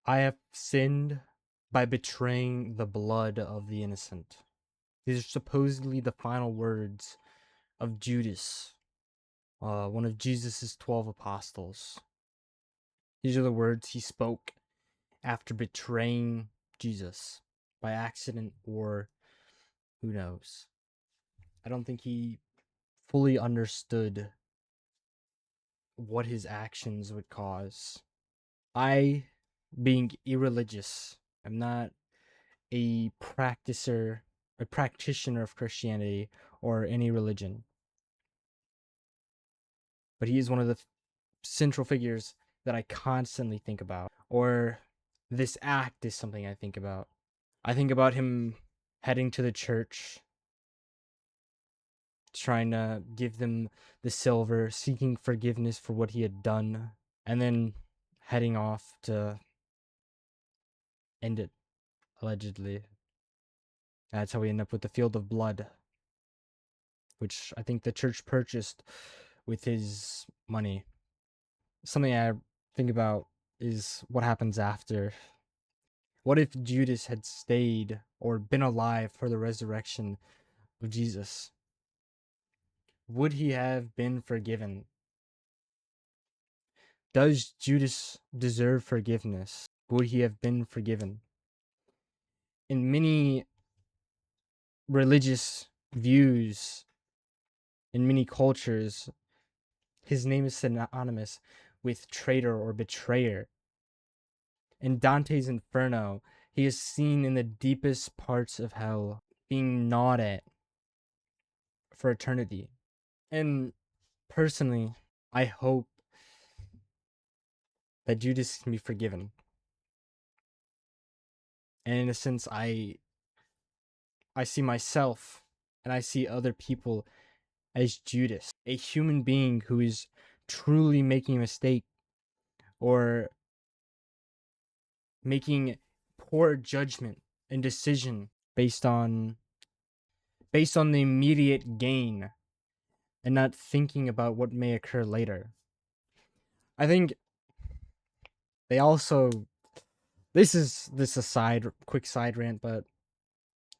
I have sinned by betraying the blood of the innocent. These are supposedly the final words of Judas, one of Jesus' 12 apostles. These are the words he spoke after betraying Jesus by accident or who knows. I don't think he fully understood what his actions would cause. I, being irreligious, am not a practitioner of Christianity or any religion, but he is one of the central figures that I constantly think about. Or this act is something I think about. I think about him heading to the church, trying to give them the silver, seeking forgiveness for what he had done, and then heading off to end it, allegedly. That's how we end up with the field of blood, which I think the church purchased with his money. Something I think about is what happens after. What if Judas had stayed or been alive for the resurrection of Jesus? Would he have been forgiven? Does Judas deserve forgiveness? Would he have been forgiven? In many religious views, in many cultures, his name is synonymous with traitor or betrayer. In Dante's Inferno, he is seen in the deepest parts of hell, being gnawed at for eternity. And personally, I hope that Judas can be forgiven. And in a sense, I see myself and I see other people as Judas, a human being who is truly making a mistake or making poor judgment and decision based on the immediate gain and not thinking about what may occur later. I think they also this a quick side rant, but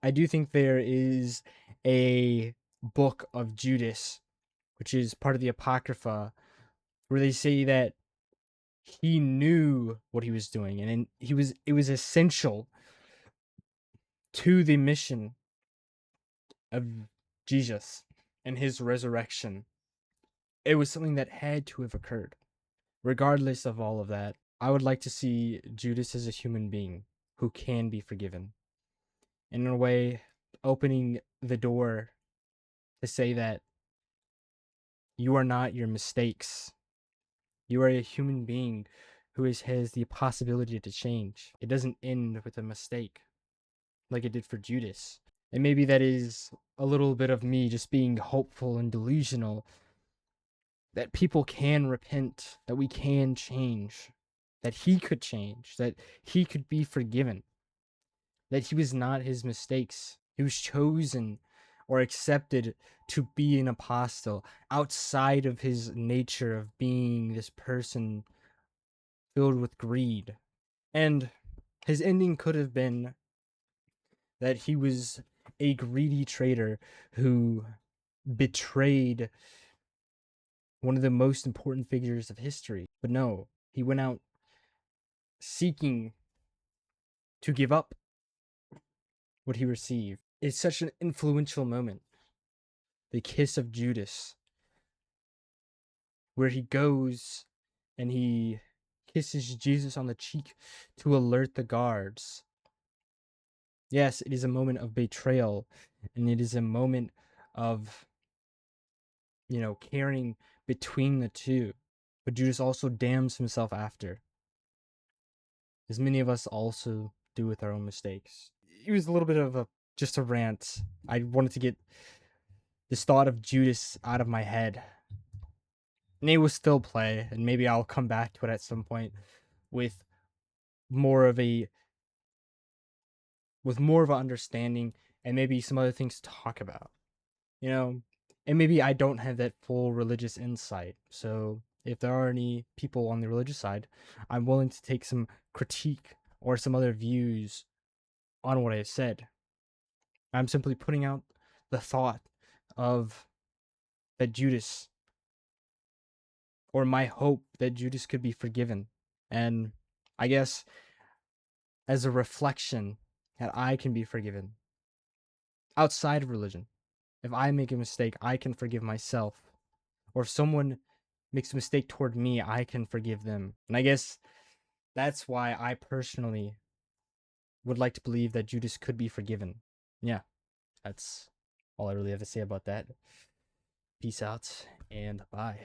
I do think there is a book of Judas, which is part of the Apocrypha, where they say that he knew what he was doing, and it was essential to the mission of Jesus and his resurrection. It was something that had to have occurred. Regardless of all of that, I would like to see Judas as a human being who can be forgiven. And in a way, opening the door to say that you are not your mistakes. You are a human being who has the possibility to change. It doesn't end with a mistake like it did for Judas. And maybe that is a little bit of me just being hopeful and delusional that people can repent, that we can change, that he could change, that he could be forgiven, that he was not his mistakes. He was chosen or accepted to be an apostle outside of his nature of being this person filled with greed. And his ending could have been that he was a greedy traitor who betrayed one of the most important figures of history. But no, he went out seeking to give up what he received. It's such an influential moment. The kiss of Judas, where he goes and he kisses Jesus on the cheek to alert the guards. Yes, it is a moment of betrayal, and it is a moment of, caring between the two. But Judas also damns himself after, as many of us also do with our own mistakes. It was a little bit of just a rant. I wanted to get this thought of Judas out of my head. And it will still play, and maybe I'll come back to it at some point with more of a understanding and maybe some other things to talk about. And maybe I don't have that full religious insight. So if there are any people on the religious side, I'm willing to take some critique or some other views on what I said. I'm simply putting out the thought of that Judas, or my hope that Judas could be forgiven. And I guess as a reflection that I can be forgiven outside of religion. If I make a mistake, I can forgive myself. Or if someone makes a mistake toward me, I can forgive them. And I guess that's why I personally would like to believe that Judas could be forgiven. Yeah, that's all I really have to say about that. Peace out and bye.